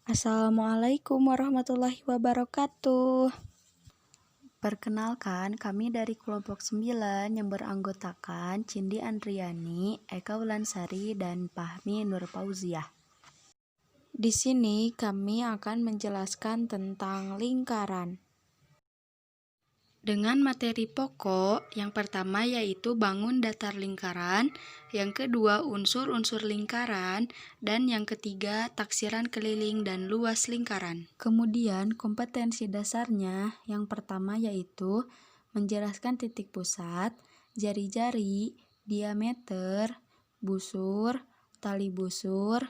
Assalamualaikum warahmatullahi wabarakatuh. Perkenalkan, kami dari kelompok 9 yang beranggotakan Cindi Andriani, Eka Wulansari, dan Fahmi Nur Fauziah. Di sini kami akan menjelaskan tentang lingkaran. Dengan materi pokok, yang pertama yaitu bangun datar lingkaran, yang kedua unsur-unsur lingkaran, dan yang ketiga taksiran keliling dan luas lingkaran. Kemudian kompetensi dasarnya yang pertama yaitu menjelaskan titik pusat, jari-jari, diameter, busur, tali busur,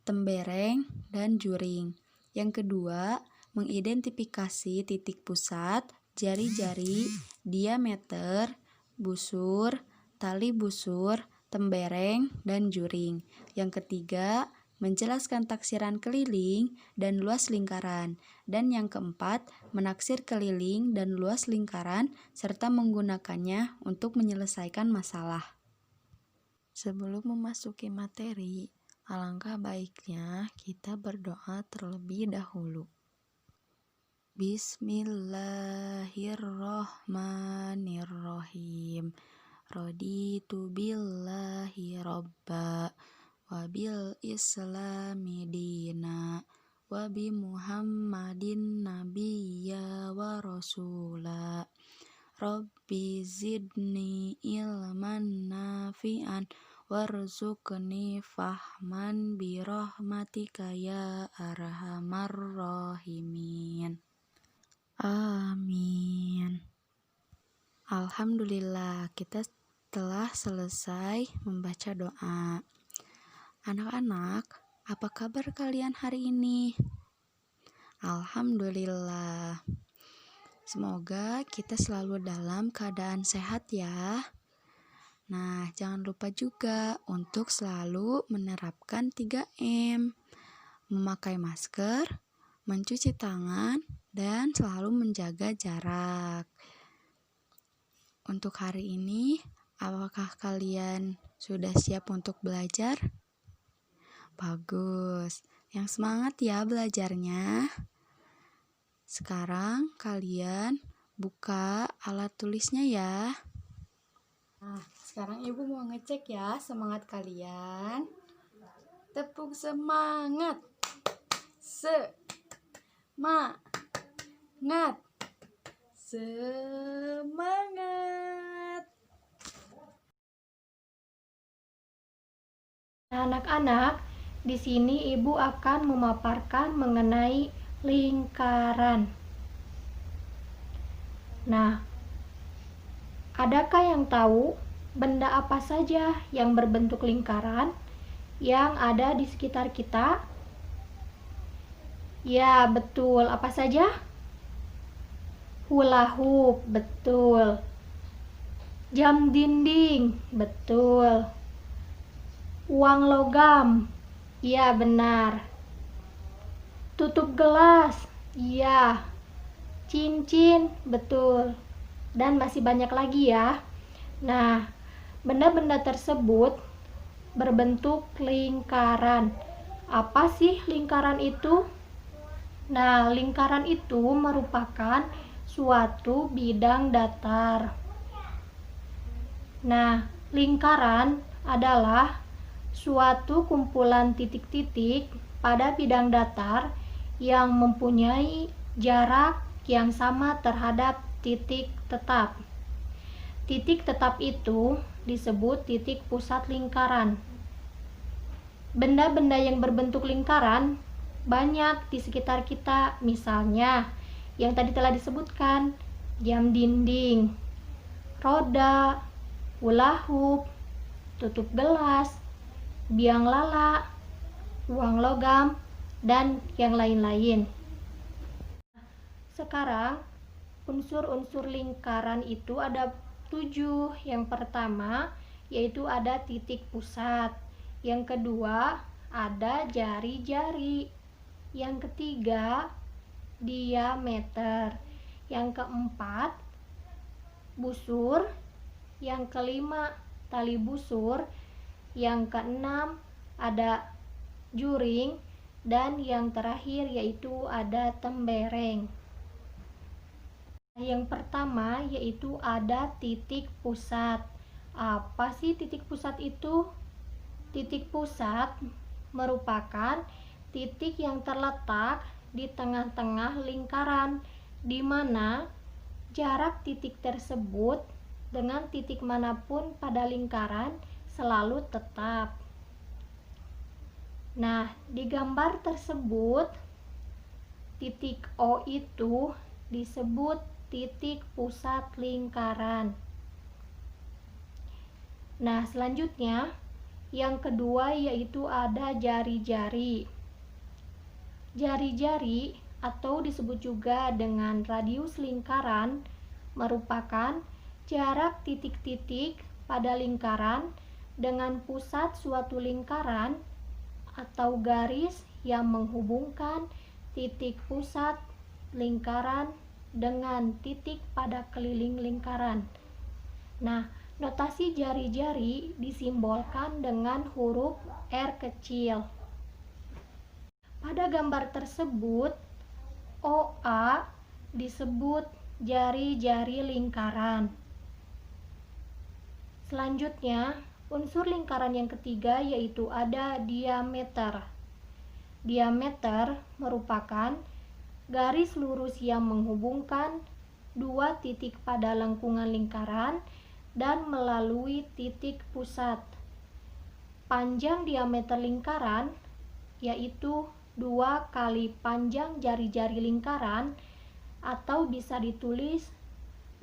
tembereng, dan juring. Yang kedua, mengidentifikasi titik pusat, jari-jari, diameter, busur, tali busur, tembereng, dan juring. Yang ketiga, menjelaskan taksiran keliling dan luas lingkaran. Dan yang keempat, menaksir keliling dan luas lingkaran serta menggunakannya untuk menyelesaikan masalah. Sebelum memasuki materi, alangkah baiknya kita berdoa terlebih dahulu. Bismillahirrohmanirrohim. Raditu billahi robba wabil islami dina wabi muhammadin nabiyya wa rasula. Rabbi zidni ilman nafi'an warzuqni fahman birahmatika ya arhamar rahimin. Amin. Alhamdulillah, kita telah selesai membaca doa. Anak-anak, apa kabar kalian hari ini? Alhamdulillah. Semoga kita selalu dalam keadaan sehat ya. Nah, jangan lupa juga untuk selalu menerapkan 3M. Memakai masker, mencuci tangan, dan selalu menjaga jarak. Untuk hari ini, apakah kalian sudah siap untuk belajar? Bagus, yang semangat ya belajarnya. Sekarang kalian buka alat tulisnya ya. Nah, sekarang ibu mau ngecek ya semangat kalian. Tepuk semangat. Semangat. Semangat. Anak-anak, di sini ibu akan memaparkan mengenai lingkaran. Nah, adakah yang tahu benda apa saja yang berbentuk lingkaran yang ada di sekitar kita? Ya, betul. Apa saja? Hula hoop, betul. Jam dinding, betul. Uang logam, iya benar. Tutup gelas, iya. Cincin, betul. Dan masih banyak lagi ya. Nah, benda-benda tersebut berbentuk lingkaran. Apa sih lingkaran itu? Nah, lingkaran itu merupakan suatu bidang datar. Nah, lingkaran adalah suatu kumpulan titik-titik pada bidang datar yang mempunyai jarak yang sama terhadap titik tetap. Titik tetap itu disebut titik pusat lingkaran. Benda-benda yang berbentuk lingkaran banyak di sekitar kita, misalnya yang tadi telah disebutkan, jam dinding, roda, hula hoop, tutup gelas, biang lala, uang logam, dan yang lain-lain. Sekarang, unsur-unsur lingkaran itu ada 7. Yang pertama, yaitu ada titik pusat. Yang kedua, ada jari-jari. Yang ketiga, diameter. Yang keempat, busur. Yang kelima, tali busur. Yang keenam, ada juring. dan yang terakhir yaitu ada tembereng. Yang pertama yaitu ada titik pusat. Apa sih titik pusat itu? Titik pusat merupakan titik yang terletak di tengah-tengah lingkaran, di mana jarak titik tersebut dengan titik manapun pada lingkaran selalu tetap. Nah, di gambar tersebut, titik O itu disebut titik pusat lingkaran. Nah, selanjutnya yang kedua yaitu ada jari-jari. Jari-jari atau disebut juga dengan radius lingkaran merupakan jarak titik-titik pada lingkaran dengan pusat suatu lingkaran atau garis yang menghubungkan titik pusat lingkaran dengan titik pada keliling lingkaran. Nah, notasi jari-jari disimbolkan dengan huruf R kecil. Pada gambar tersebut, OA disebut jari-jari lingkaran. Selanjutnya, unsur lingkaran yang ketiga yaitu ada diameter. Diameter merupakan garis lurus yang menghubungkan dua titik pada lengkungan lingkaran dan melalui titik pusat. Panjang diameter lingkaran yaitu 2 kali panjang jari-jari lingkaran, atau bisa ditulis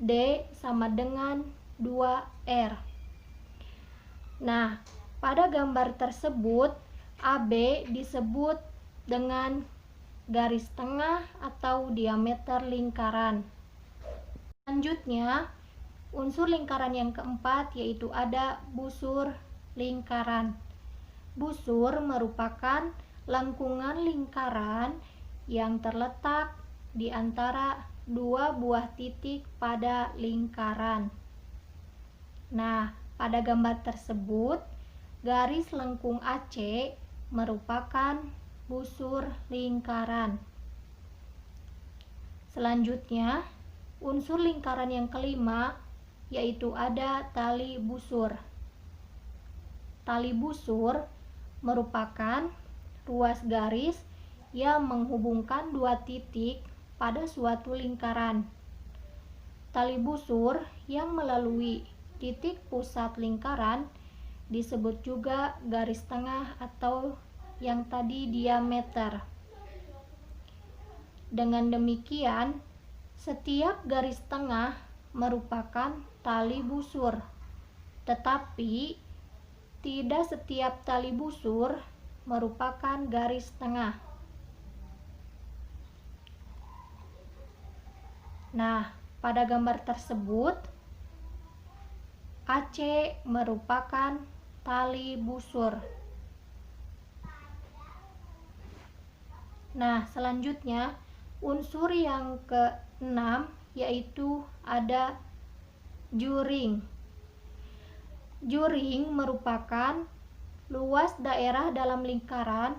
D sama dengan 2R. Nah, pada gambar tersebut AB disebut dengan garis tengah atau diameter lingkaran. Selanjutnya, unsur lingkaran yang keempat yaitu ada busur lingkaran. Busur merupakan lengkungan lingkaran yang terletak di antara dua buah titik pada lingkaran. Nah, pada gambar tersebut, garis lengkung AC merupakan busur lingkaran. Selanjutnya, unsur lingkaran yang kelima yaitu ada tali busur. Tali busur merupakan ruas garis yang menghubungkan dua titik pada suatu lingkaran. Tali busur yang melalui titik pusat lingkaran disebut juga garis tengah atau yang tadi diameter. Dengan demikian, setiap garis tengah merupakan tali busur, tetapi tidak setiap tali busur merupakan garis tengah. Nah, pada gambar tersebut, AC merupakan tali busur. Nah, selanjutnya unsur yang keenam yaitu ada juring. Juring merupakan luas daerah dalam lingkaran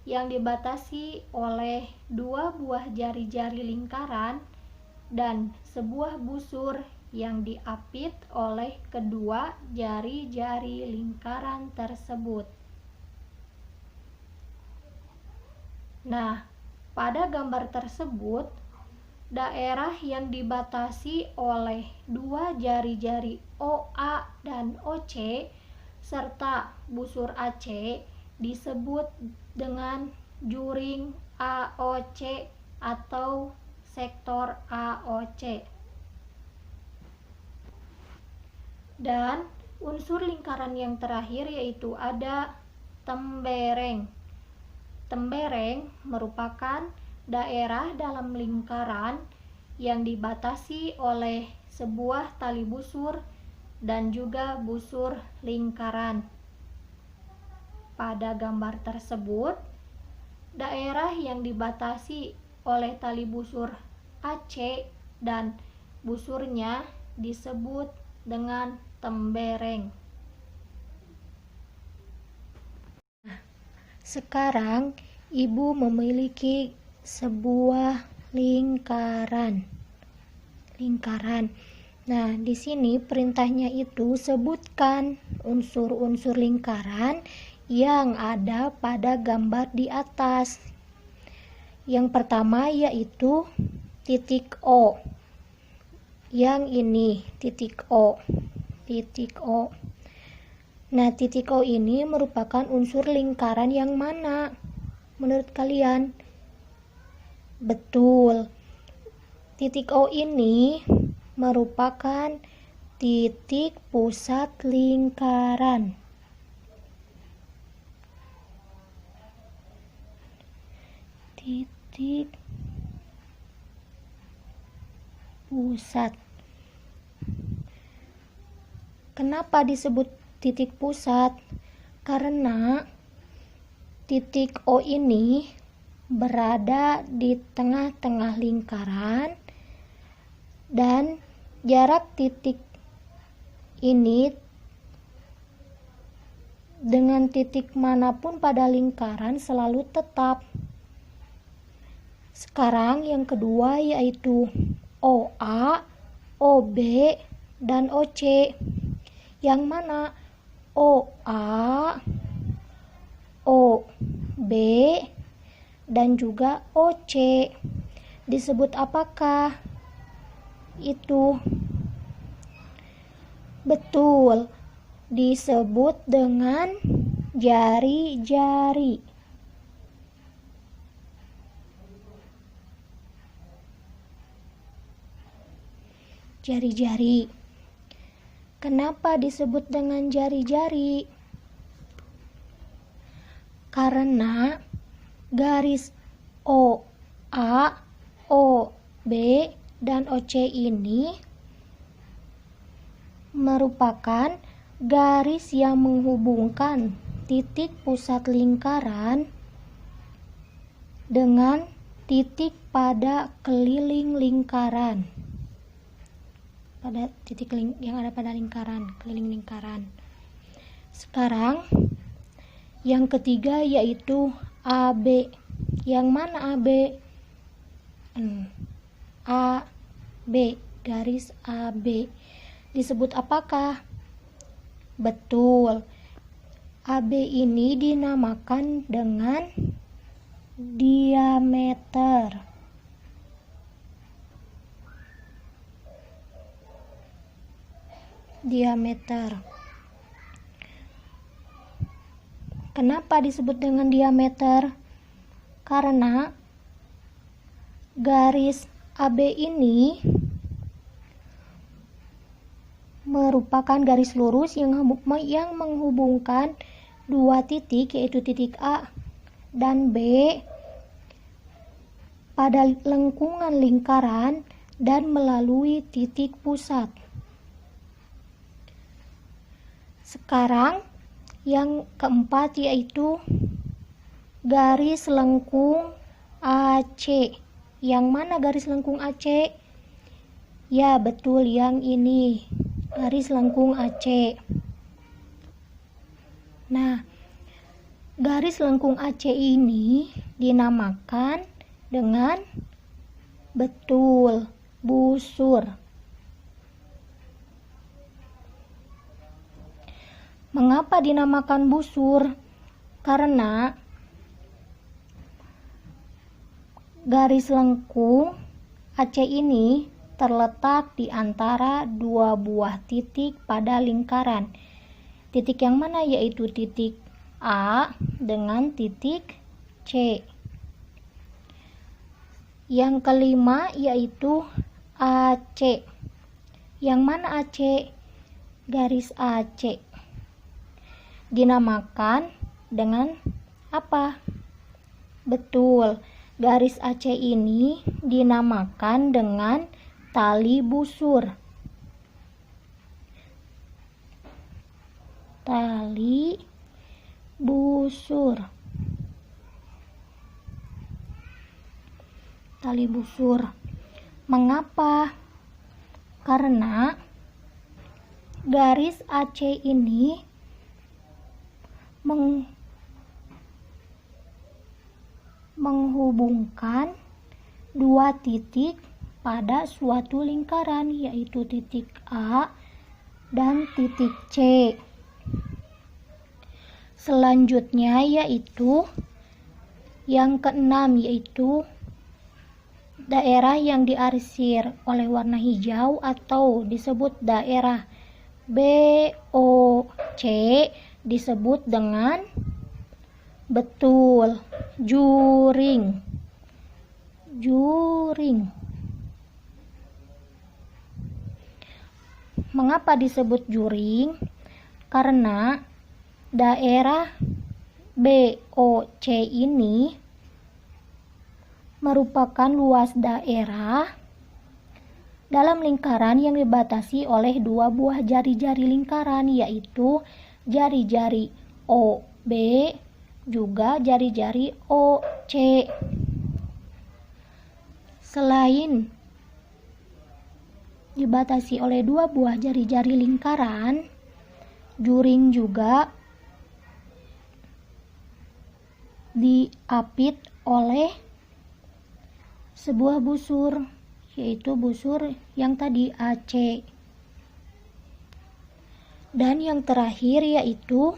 yang dibatasi oleh dua buah jari-jari lingkaran dan sebuah busur yang diapit oleh kedua jari-jari lingkaran tersebut. Nah, pada gambar tersebut, daerah yang dibatasi oleh dua jari-jari OA dan OC serta busur AC disebut dengan juring AOC atau sektor AOC. Dan unsur lingkaran yang terakhir yaitu ada tembereng. Tembereng merupakan daerah dalam lingkaran yang dibatasi oleh sebuah tali busur dan juga busur lingkaran. Pada gambar tersebut, daerah yang dibatasi oleh tali busur AC dan busurnya disebut dengan tembereng. Sekarang Ibu memiliki sebuah lingkaran. Nah, di sini perintahnya itu sebutkan unsur-unsur lingkaran yang ada pada gambar di atas. Yang pertama yaitu titik O. Yang ini titik O. Nah, titik O ini merupakan unsur lingkaran yang mana menurut kalian? Betul. Titik O ini merupakan titik pusat lingkaran. Titik pusat. Kenapa disebut titik pusat? Karena titik O ini berada di tengah-tengah lingkaran dan jarak titik ini dengan titik manapun pada lingkaran selalu tetap. Sekarang yang kedua yaitu OA, OB, dan OC. Yang mana OA, OB, dan juga OC disebut apakah? Itu betul, disebut dengan jari-jari. Jari-jari. Kenapa disebut dengan jari-jari? Karena garis OA, OB, dan OC ini merupakan garis yang menghubungkan titik pusat lingkaran dengan titik pada keliling lingkaran. Pada titik yang ada pada lingkaran, keliling lingkaran. Sekarang yang ketiga yaitu AB. Yang mana AB? AB, garis AB. Disebut apakah? Betul. AB ini dinamakan dengan diameter. Kenapa disebut dengan diameter? Karena garis AB ini merupakan garis lurus yang menghubungkan dua titik, yaitu titik A dan B pada lengkungan lingkaran dan melalui titik pusat. Sekarang yang keempat yaitu garis lengkung AC. Yang mana garis lengkung AC? Ya, betul, yang ini, garis lengkung AC. Nah, garis lengkung AC ini dinamakan dengan betul, busur. Mengapa dinamakan busur? Karena garis lengkung AC ini terletak di antara dua buah titik pada lingkaran. Titik yang mana? Yaitu titik A dengan titik C. Yang kelima yaitu AC. Yang mana AC? Garis AC dinamakan dengan apa? Betul, garis AC ini dinamakan dengan tali busur. Tali busur. Tali busur. Mengapa? Karena garis AC ini menghubungkan dua titik pada suatu lingkaran, yaitu titik A dan titik C. Selanjutnya yaitu yang keenam, yaitu daerah yang diarsir oleh warna hijau atau disebut daerah BOC disebut dengan betul juring. Mengapa disebut juring? Karena daerah BOC ini merupakan luas daerah dalam lingkaran yang dibatasi oleh dua buah jari-jari lingkaran, yaitu jari-jari OB juga jari-jari OC. Selain dibatasi oleh dua buah jari-jari lingkaran, juring juga diapit oleh sebuah busur, yaitu busur yang tadi AC. Dan yang terakhir yaitu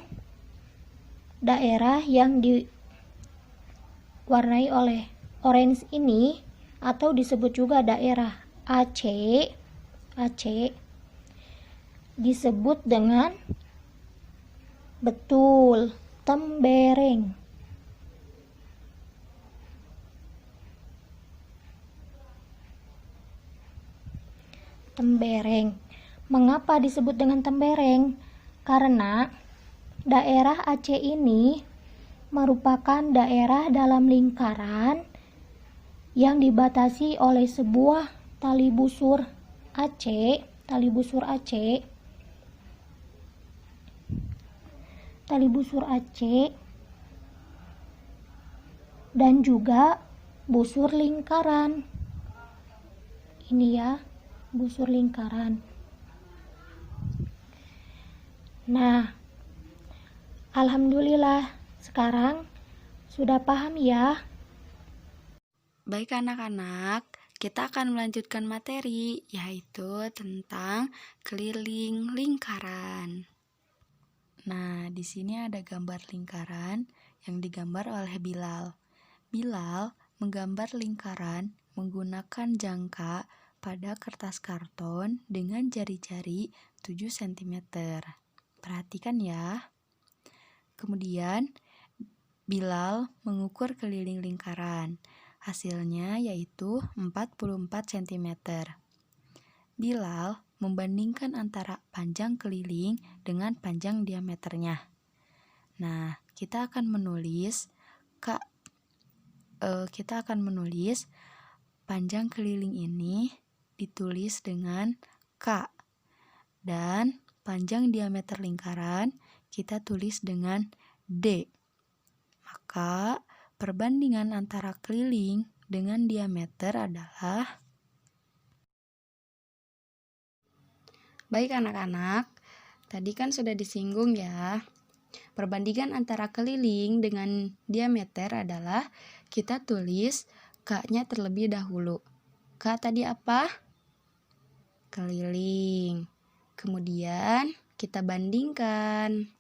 daerah yang diwarnai oleh orange ini atau disebut juga daerah AC disebut dengan betul tembereng. Mengapa disebut dengan tembereng? Karena daerah AC ini merupakan daerah dalam lingkaran yang dibatasi oleh sebuah tali busur AC dan juga busur lingkaran. Ini ya, busur lingkaran. Nah, alhamdulillah sekarang sudah paham ya. Baik anak-anak, kita akan melanjutkan materi, yaitu tentang keliling lingkaran. Nah, di sini ada gambar lingkaran yang digambar oleh Bilal. Bilal menggambar lingkaran menggunakan jangka pada kertas karton dengan jari-jari 7 cm. Perhatikan ya. Kemudian, Bilal mengukur keliling lingkaran. Hasilnya yaitu 44 cm. Bilal membandingkan antara panjang keliling dengan panjang diameternya. Nah, kita akan menulis panjang keliling ini ditulis dengan K, dan panjang diameter lingkaran kita tulis dengan D. Maka perbandingan antara keliling dengan diameter adalah, baik anak-anak, tadi kan sudah disinggung ya. Perbandingan antara keliling dengan diameter adalah kita tulis K-nya terlebih dahulu. K tadi apa? Keliling. Kemudian kita bandingkan.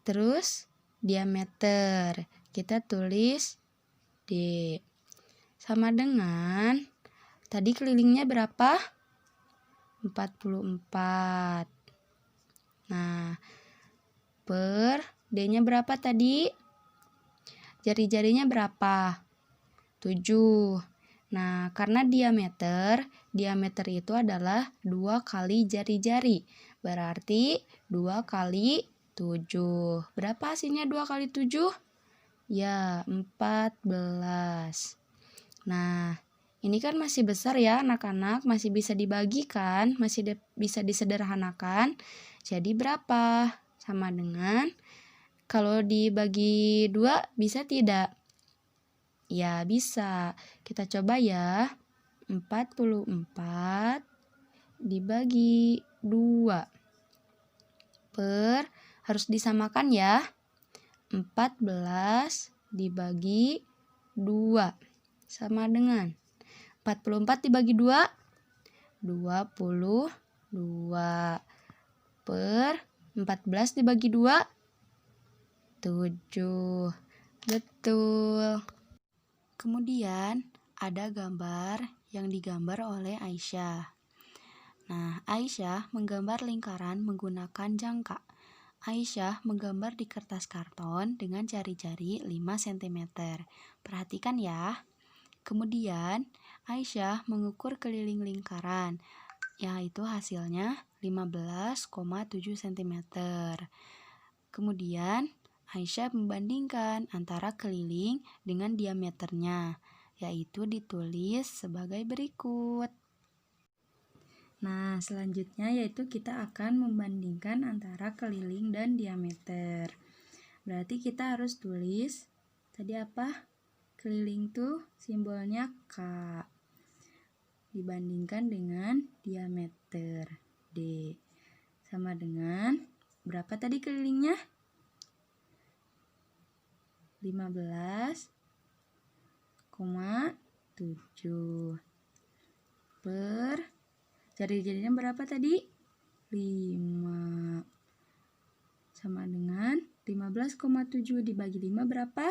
Terus diameter kita tulis D. Sama dengan tadi kelilingnya berapa? 44. Nah, per D-nya berapa tadi? Jari-jarinya berapa? 7. Nah, karena diameter itu adalah 2 kali jari-jari. Berarti 2 kali 7. Berapa hasilnya 2 kali 7? Ya, 14. Nah, ini kan masih besar ya anak-anak, masih bisa dibagikan, masih bisa disederhanakan. Jadi berapa? Sama dengan, kalau dibagi 2 bisa tidak? Ya, bisa. Kita coba ya. 44 dibagi 2. Harus disamakan ya. 14 dibagi 2 sama dengan 44 dibagi 2, 22 per 14 dibagi 2, 7. Betul. Kemudian ada gambar yang digambar oleh Aisyah. Nah, Aisyah menggambar lingkaran menggunakan jangka. Aisyah menggambar di kertas karton dengan jari-jari 5 cm. Perhatikan ya. Kemudian, Aisyah mengukur keliling lingkaran, yaitu hasilnya 15,7 cm. Kemudian, Aisyah membandingkan antara keliling dengan diameternya, yaitu ditulis sebagai berikut. Nah, selanjutnya yaitu kita akan membandingkan antara keliling dan diameter. Berarti kita harus tulis tadi apa? Keliling tuh simbolnya K dibandingkan dengan diameter D. Sama dengan berapa tadi kelilingnya? 15,7 per jari-jarinya berapa tadi? 5 sama dengan 15,7 dibagi 5 berapa?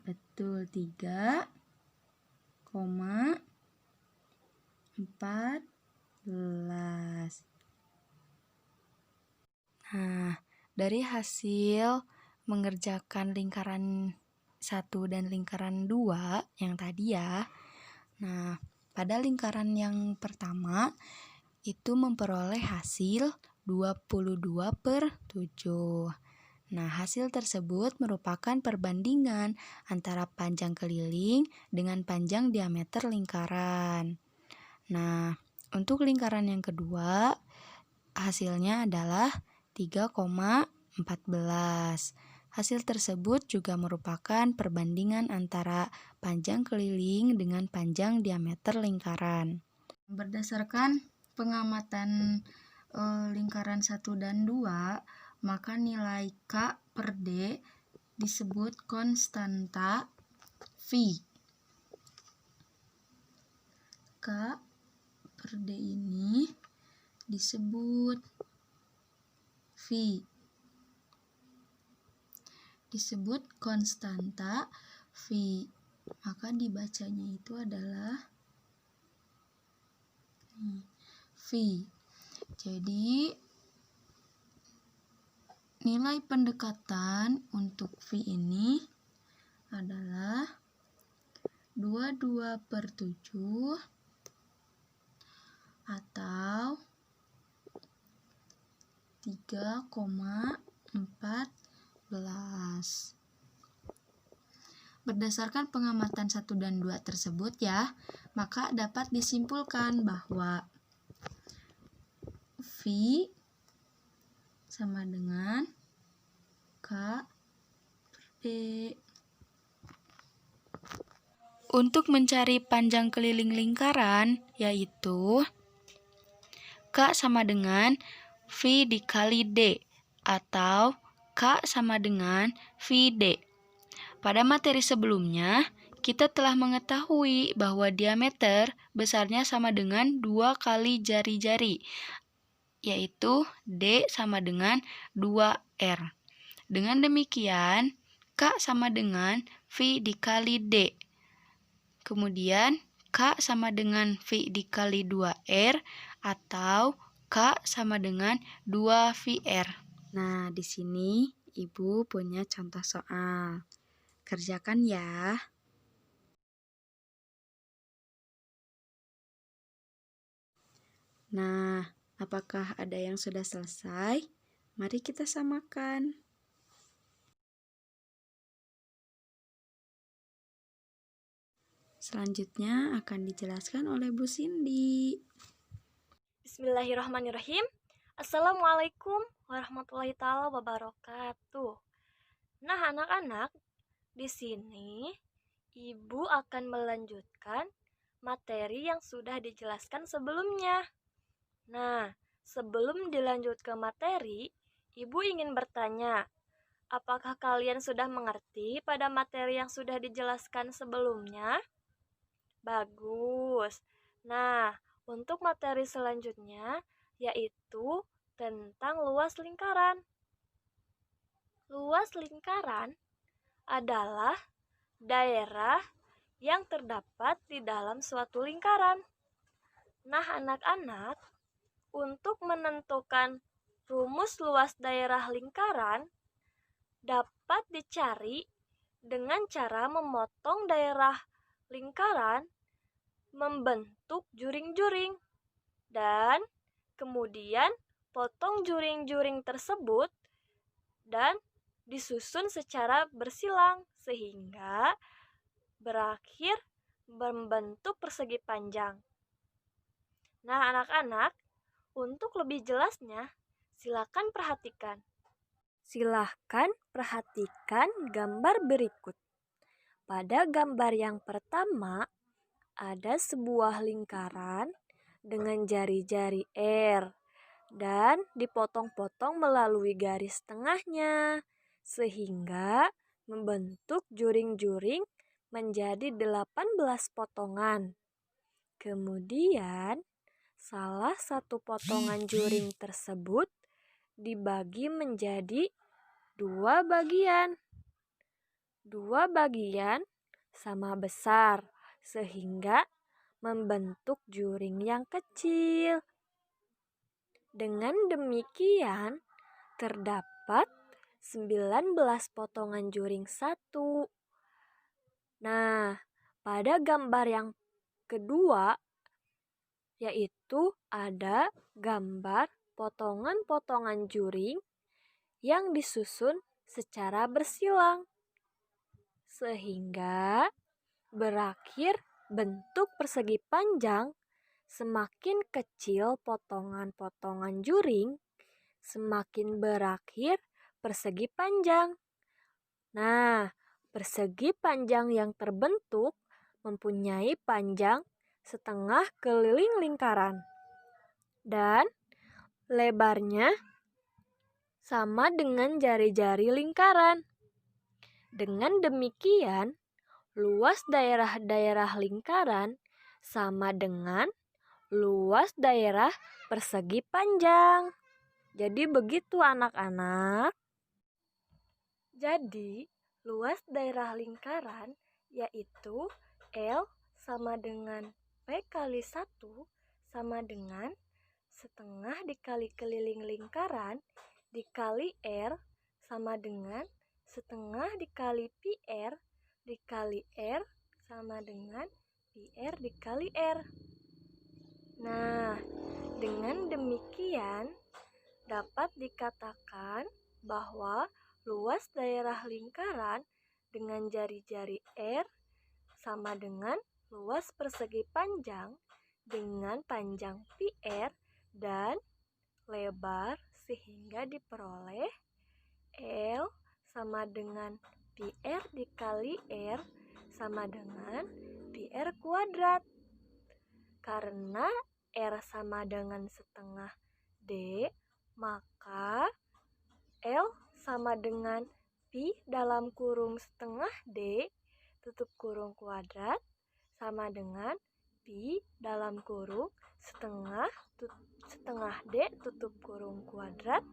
Betul, 3,14. Nah, dari hasil mengerjakan lingkaran 1 dan lingkaran 2 yang tadi ya. Nah, pada lingkaran yang pertama itu memperoleh hasil 22/7. Nah, hasil tersebut merupakan perbandingan antara panjang keliling dengan panjang diameter lingkaran. Nah, untuk lingkaran yang kedua, hasilnya adalah 3,14. Hasil tersebut juga merupakan perbandingan antara panjang keliling dengan panjang diameter lingkaran. Berdasarkan pengamatan lingkaran 1 dan 2, maka nilai K per D disebut konstanta V. K per D ini disebut V. Disebut konstanta V. Maka dibacanya itu adalah V. Jadi nilai pendekatan untuk V ini adalah 22/7 atau 3,14. Berdasarkan pengamatan 1 dan 2 tersebut ya, maka dapat disimpulkan bahwa V sama dengan K per D. Untuk mencari panjang keliling lingkaran, yaitu K sama dengan V dikali D, atau K sama dengan VD. Pada materi sebelumnya, kita telah mengetahui bahwa diameter besarnya sama dengan 2 kali jari-jari, yaitu D sama dengan 2R. Dengan demikian, K sama dengan V dikali D. Kemudian, K sama dengan V dikali 2R, atau K sama dengan 2VR. Nah, di sini Ibu punya contoh soal. Kerjakan ya. Nah, apakah ada yang sudah selesai? Mari kita samakan. Selanjutnya akan dijelaskan oleh Bu Cindy. Bismillahirrahmanirrahim. Assalamualaikum warahmatullahi taala wabarakatuh. Nah, anak-anak, di sini Ibu akan melanjutkan materi yang sudah dijelaskan sebelumnya. Nah, sebelum dilanjut ke materi, Ibu ingin bertanya, Apakah kalian sudah mengerti pada materi yang sudah dijelaskan sebelumnya? Bagus. Nah, untuk materi selanjutnya yaitu tentang luas lingkaran. Luas lingkaran adalah daerah yang terdapat di dalam suatu lingkaran. Nah, anak-anak, untuk menentukan rumus luas daerah lingkaran dapat dicari dengan cara memotong daerah lingkaran membentuk juring-juring dan kemudian potong juring-juring tersebut dan disusun secara bersilang sehingga berakhir membentuk persegi panjang. Nah, anak-anak, untuk lebih jelasnya, silakan perhatikan. Silahkan perhatikan gambar berikut. Pada gambar yang pertama, ada sebuah lingkaran dengan jari-jari R dan dipotong-potong melalui garis tengahnya sehingga membentuk juring-juring menjadi 18 potongan. Kemudian, salah satu potongan juring tersebut dibagi menjadi dua bagian. Dua bagian sama besar sehingga membentuk juring yang kecil. Dengan demikian, terdapat 19 potongan juring satu. Nah, pada gambar yang kedua, yaitu ada gambar potongan-potongan juring yang disusun secara bersilang, sehingga berakhir bentuk persegi panjang. Semakin kecil potongan-potongan juring, semakin berakhir persegi panjang. Nah, persegi panjang yang terbentuk mempunyai panjang setengah keliling lingkaran dan lebarnya sama dengan jari-jari lingkaran. Dengan demikian, luas daerah-daerah lingkaran sama dengan luas daerah persegi panjang. Jadi begitu anak-anak. Jadi, luas daerah lingkaran yaitu L sama dengan P kali 1 sama dengan setengah dikali keliling lingkaran dikali R sama dengan setengah dikali PR dikali R sama dengan PR dikali R. Nah, dengan demikian dapat dikatakan bahwa luas daerah lingkaran dengan jari-jari R sama dengan luas persegi panjang dengan panjang PR dan lebar sehingga diperoleh L sama dengan PR dikali R sama dengan PR kuadrat. Karena R sama dengan setengah D, maka L sama dengan Pi dalam kurung setengah D tutup kurung kuadrat sama dengan Pi dalam kurung setengah D tutup kurung kuadrat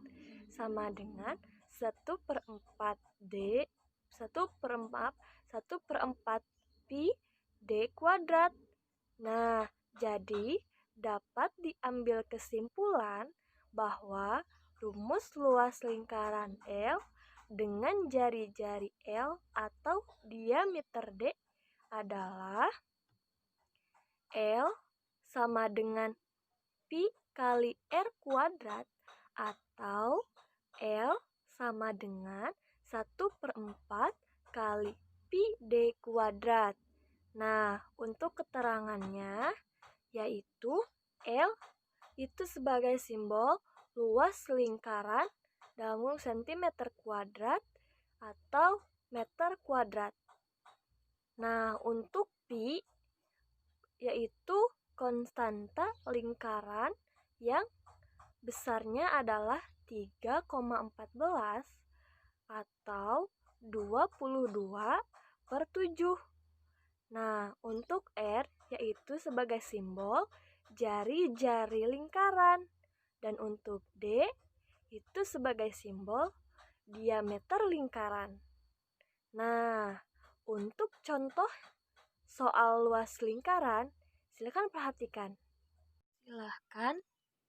sama dengan 1/4 D 1/4 Pi D kuadrat. Nah, jadi dapat diambil kesimpulan bahwa rumus luas lingkaran L dengan jari-jari L atau diameter D adalah L sama dengan Pi kali R kuadrat atau L sama dengan 1/4 kali Pi D kuadrat. Nah, untuk keterangannya yaitu L itu sebagai simbol luas lingkaran dalam cm kuadrat atau meter kuadrat. Nah, untuk Pi yaitu konstanta lingkaran yang besarnya adalah 3,14 atau 22/7. Nah, untuk R yaitu sebagai simbol jari-jari lingkaran. Dan untuk D itu sebagai simbol diameter lingkaran. Nah, untuk contoh soal luas lingkaran, silakan perhatikan. Silahkan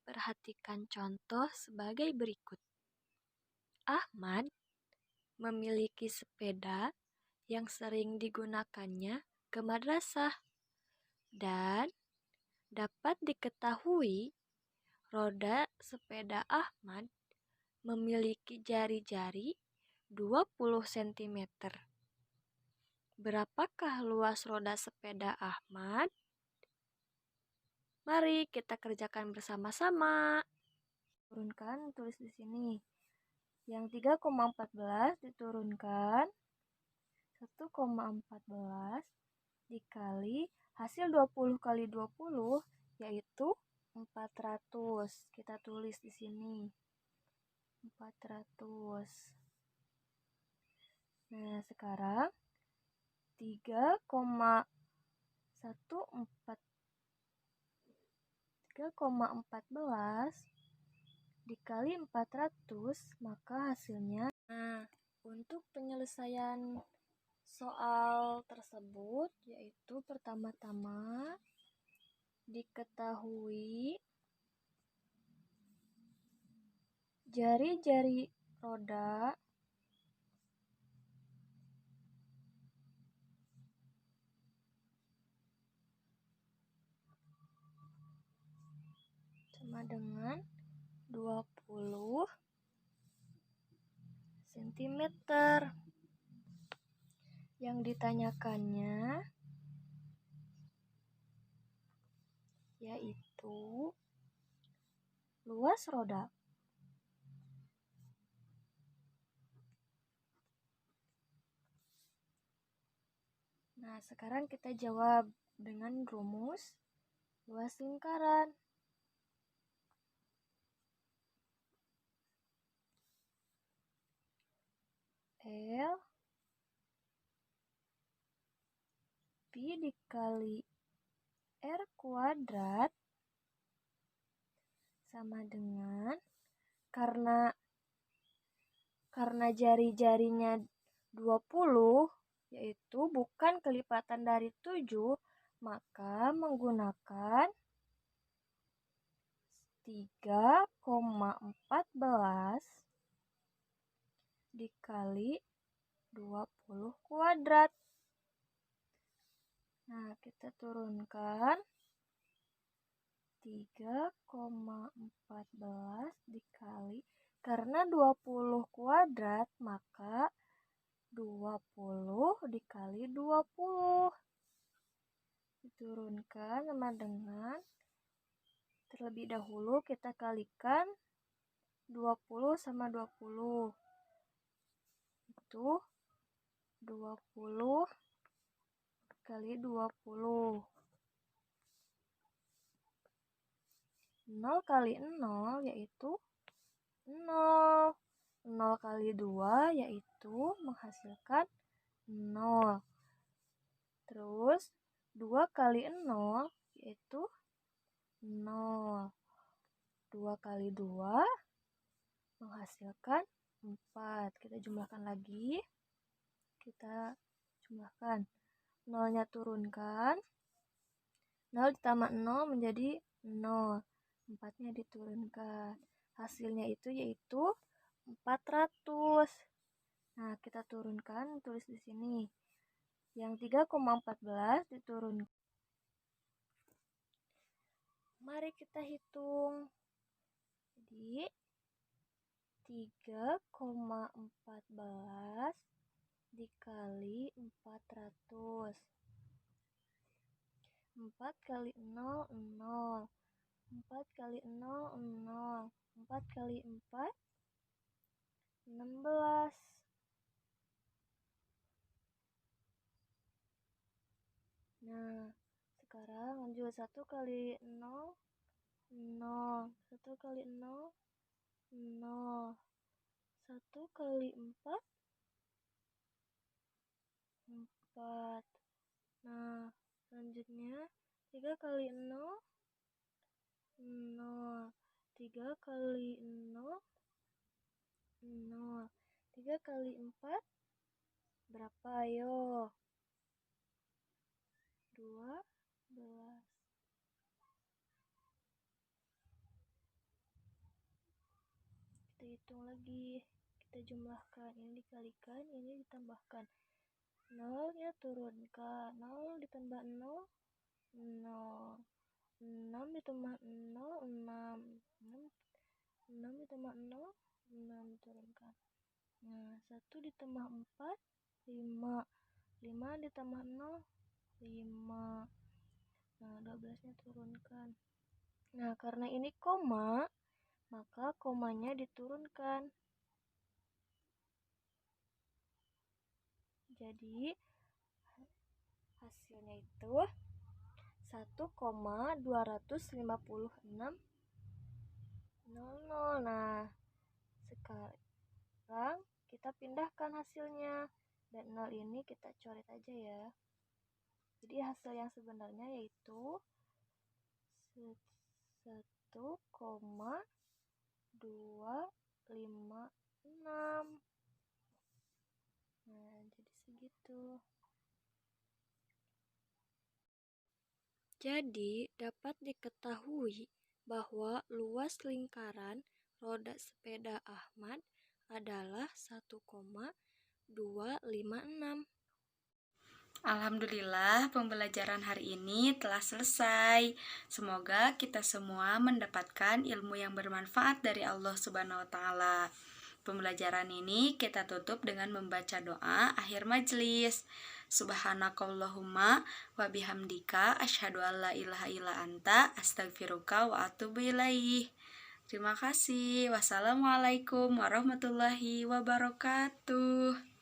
perhatikan contoh sebagai berikut. Ahmad memiliki sepeda yang sering digunakannya ke madrasah dan dapat diketahui roda sepeda Ahmad memiliki jari-jari 20 cm. Berapakah luas roda sepeda Ahmad? Mari kita kerjakan bersama-sama. Turunkan, tulis di sini. Yang 3,14 diturunkan 1,14 dikali hasil 20 kali 20 yaitu 400. Kita tulis di sini 400. Nah, sekarang 3,14 dikali 400, maka hasilnya. Nah, untuk penyelesaian soal tersebut yaitu pertama-tama diketahui jari-jari roda sama dengan 20 cm. Yang ditanyakannya yaitu luas roda. Nah, sekarang kita jawab dengan rumus luas lingkaran. L P dikali R kuadrat sama dengan, karena jari-jarinya 20 yaitu bukan kelipatan dari 7, maka menggunakan 3,14 dikali 20 kuadrat. Nah, kita turunkan 3,14 dikali, karena 20 kuadrat maka 20 dikali 20. Diturunkan sama dengan, terlebih dahulu kita kalikan 20 sama 20. Itu 20 kali 20. 0 kali 0 yaitu 0. 0 kali 2 yaitu menghasilkan 0. Terus 2 kali 0 yaitu 0. 2 kali 2 menghasilkan 4. Kita jumlahkan lagi. Kita jumlahkan. 0-nya turunkan. 0 ditambah 0 menjadi 0. 4-nya diturunkan. Hasilnya itu yaitu 400. Nah, kita turunkan, tulis di sini. Yang 3,14 diturunkan. Mari kita hitung. Jadi 3,14 dikali 400. 4 kali 0, 0. 4 kali 0, 0. 4 kali 4, 16. Nah, sekarang lanjut. 1 kali 0, 0. 1 kali 0, 0. 1 kali 4, 4. Nah, selanjutnya 3 kali 0, 0. 3 kali 0, 0. 3 kali 4, berapa? Ayo. 12. Kita hitung lagi. Kita jumlahkan. Ini dikalikan, ini ditambahkan. 0-nya turunkan. 0 ditambah 0, 0. 6 ditambah 0, 6. 6 ditambah 0, 6 turunkan. Nah, 1 ditambah 4, 5. 5 ditambah 0, 5. Nah, 12-nya turunkan. Nah, karena ini koma, maka komanya diturunkan. Jadi, hasilnya itu 1,25600. Nah, sekarang kita pindahkan hasilnya. Dan 0 ini kita coret aja ya. Jadi hasil yang sebenarnya yaitu 1,256. Nah, jadi segitu. Jadi, dapat diketahui bahwa luas lingkaran roda sepeda Ahmad adalah 1,256. Alhamdulillah, pembelajaran hari ini telah selesai. Semoga kita semua mendapatkan ilmu yang bermanfaat dari Allah Subhanahu wa Ta'ala. Pembelajaran ini kita tutup dengan membaca doa akhir majelis. Subhanakallahumma wa bihamdika asyhadu an la ilaha illa anta astaghfiruka wa atubu ilaih. Terima kasih. Wassalamualaikum warahmatullahi wabarakatuh.